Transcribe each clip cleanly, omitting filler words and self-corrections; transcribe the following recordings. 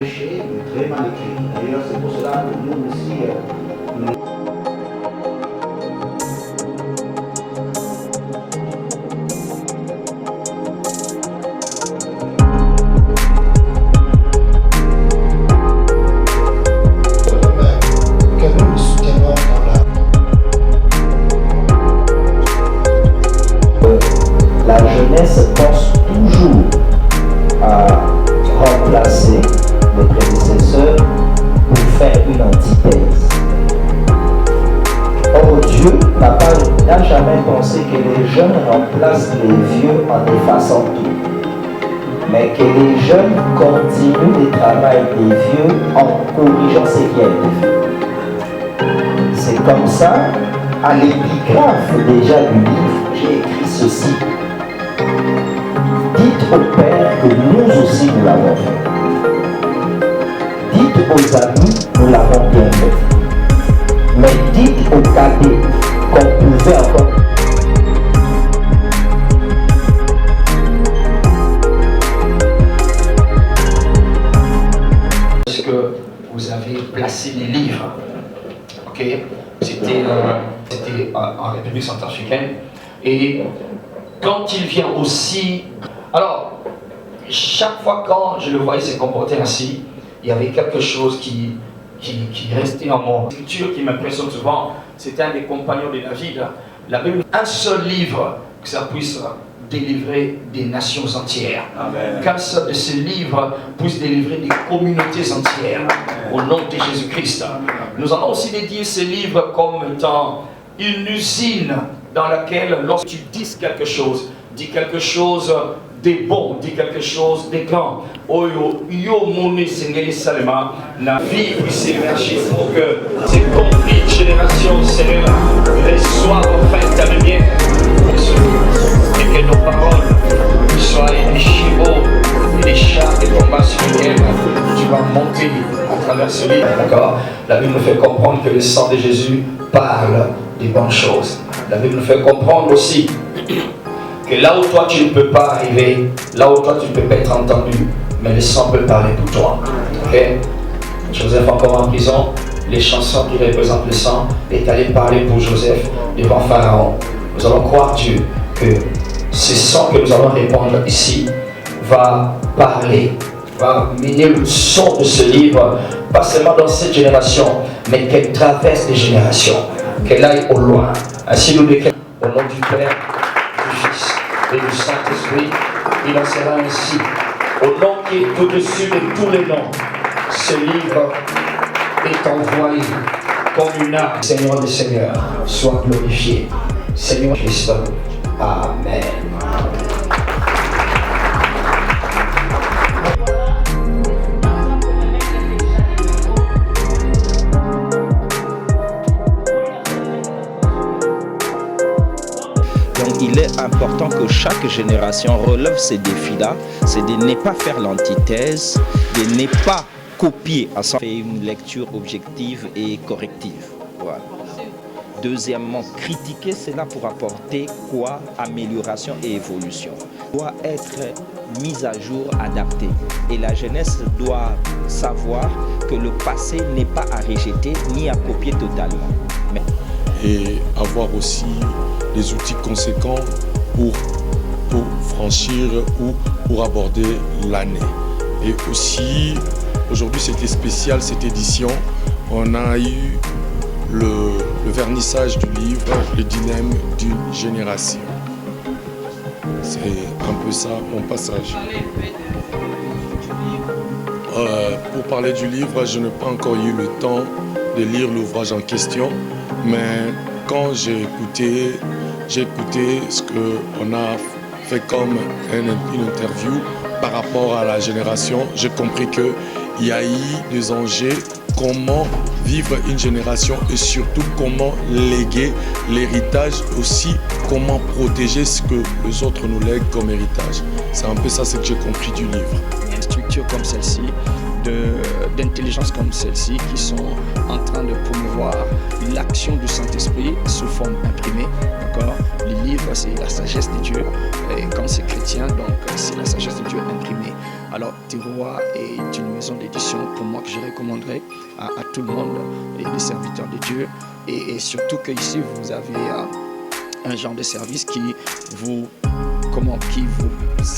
Très mal écrit. D'ailleurs, c'est pour cela que nous aussi, que nous soutiendrons la jeunesse pense toujours à remplacer les prédécesseurs pour faire une antithèse. Or, Dieu n'a jamais pensé que les jeunes remplacent les vieux en effaçant tout, mais que les jeunes continuent le travail des vieux en corrigeant ce qui a été fait. C'est comme ça, à l'épigraphe déjà du livre, j'ai écrit ceci. Dites au Père que nous aussi nous l'avons fait. Dites aux amis, nous l'avons bien fait. Mais dites aux cadets qu'on pouvait encore. Est-ce que vous avez placé les livres? Ok, c'était en République centrafricaine. Et quand il vient aussi, alors chaque fois quand je le voyais se comporter ainsi, il y avait quelque chose qui restait en moi. L'écriture qui m'impressionne souvent, c'était un des compagnons de David. La Bible, un seul livre que ça puisse délivrer des nations entières. Qu'un seul de ces livres puisse délivrer des communautés entières. Au nom de Jésus-Christ. Nous allons aussi dédier ces livres comme étant une usine dans laquelle, lorsque tu dis quelque chose de bon, dis quelque chose de grand. Oyo, yo moni sengeli salema, na vie puisse émerger pour que ces conflits de génération, Seigneur, reçoivent enfin ta lumière. Et que nos paroles soient des chevaux et des chars de combat sur lesquels tu vas monter à travers ce livre. D'accord? La Bible nous fait comprendre que le sang de Jésus parle des bonnes choses. La Bible nous fait comprendre aussi que là où toi tu ne peux pas arriver, là où toi tu ne peux pas être entendu, mais le sang peut parler pour toi. Ok? Joseph encore en prison, les chansons qui représentent le sang est allé parler pour Joseph devant Pharaon. Nous allons croire Dieu que ce sang que nous allons répandre ici va parler, va mener le son de ce livre, pas seulement dans cette génération, mais qu'elle traverse les générations, qu'elle aille au loin. Ainsi nous déclarons au nom du Père, du Fils et du Saint-Esprit, il en sera ainsi. Au nom qui est au-dessus de tous les noms, ce livre est envoyé comme une arme. Seigneur des Seigneurs, sois glorifié. Seigneur Christ, Amen. Donc il est important que chaque génération relève ces défis-là, c'est de ne pas faire l'antithèse, de ne pas copier à faire une lecture objective et corrective. Voilà. Deuxièmement, critiquer cela pour apporter quoi? Amélioration et évolution. Doit être mise à jour, adaptée. Et la jeunesse doit savoir que le passé n'est pas à rejeter ni à copier totalement. Mais... Et avoir aussi des outils conséquents pour franchir ou pour aborder l'année. Et aussi, aujourd'hui c'était spécial cette édition, on a eu le vernissage du livre, le dilemme d'une génération. C'est un peu ça mon passage. Pour parler du livre, je n'ai pas encore eu le temps de lire l'ouvrage en question, mais quand j'ai écouté ce qu'on a fait comme une interview par rapport à la génération, j'ai compris qu'il y a eu des enjeux, comment vivre une génération et surtout comment léguer l'héritage, aussi comment protéger ce que les autres nous lèguent comme héritage. C'est un peu ça ce que j'ai compris du livre. Une structure comme celle-ci, d'intelligence comme celle-ci qui sont en train de promouvoir l'action du Saint-Esprit sous forme imprimée. D'accord? Le livre, c'est la sagesse de Dieu. Et quand c'est chrétien, donc c'est la sagesse de Dieu imprimée. Alors Tiroir est une maison d'édition pour moi que je recommanderais à tout le monde et les serviteurs de Dieu. Et surtout qu'ici vous avez un genre de service qui vous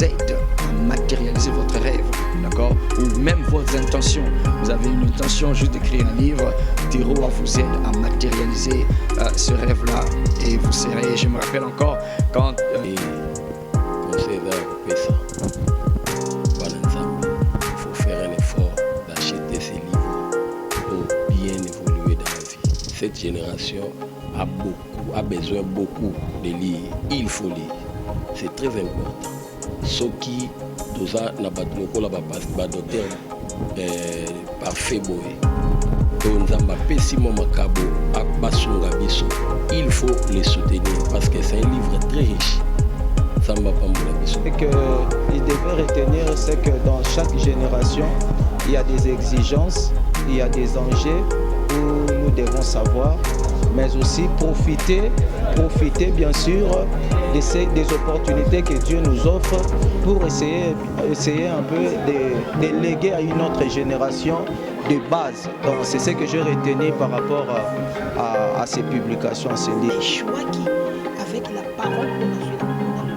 aide à matérialiser votre rêve, d'accord? Ou même vos intentions. Vous avez une intention juste d'écrire un livre, Tiroir vous aide à matérialiser ce rêve-là. Et vous serez, je me rappelle encore, quand... il faut faire un effort d'acheter ces livres pour bien évoluer dans la vie. Cette génération a besoin beaucoup de lire. Il faut lire. C'est très important. Ce qui doit docteur parfait boy. Il faut les soutenir parce que c'est un livre très riche. Ce qu'il devait retenir, c'est que dans chaque génération, il y a des exigences, il y a des enjeux où nous devons savoir, mais aussi profiter bien sûr des opportunités que Dieu nous offre pour essayer un peu de léguer à une autre génération de base. Donc c'est ce que j'ai retenu par rapport à ces publications, à ces livres. Les choix qui, avec la parole qu'on a joué dans le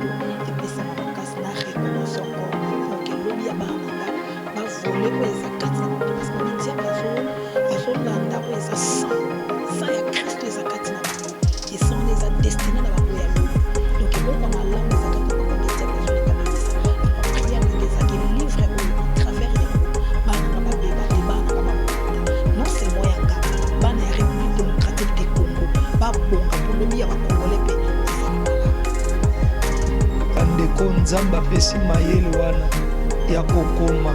et puis ça m'a cassé la réponse encore. Donc l'objet a volé pour les accatis parce qu'on dit à son landa pour les sang ya Christ les accatis et sang les a destinés à la boya l'eau. Donc l'eau on a là les accatis pour qu'on dit à les canaliser. La prière les a livre à travers les non c'est moi yanga bana ya République démocratique du Congo ba bonga pour le bien ba congolais pe bandeko nzambe apesi mayele wana ya kokoma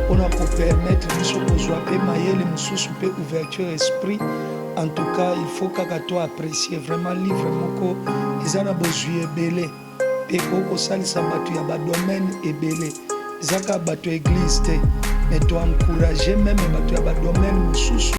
mpona kopermettre biso kozwa mpe mayele mosusu mpe ouverture esprit. En tout cas il faut kaka to apprécier vraiment livre moko eza na bozwi ebele mpe kokosalisa bato ya badomaine ebele eza kaka bato ya église te mais to encourager même bato ya badomaine mosusu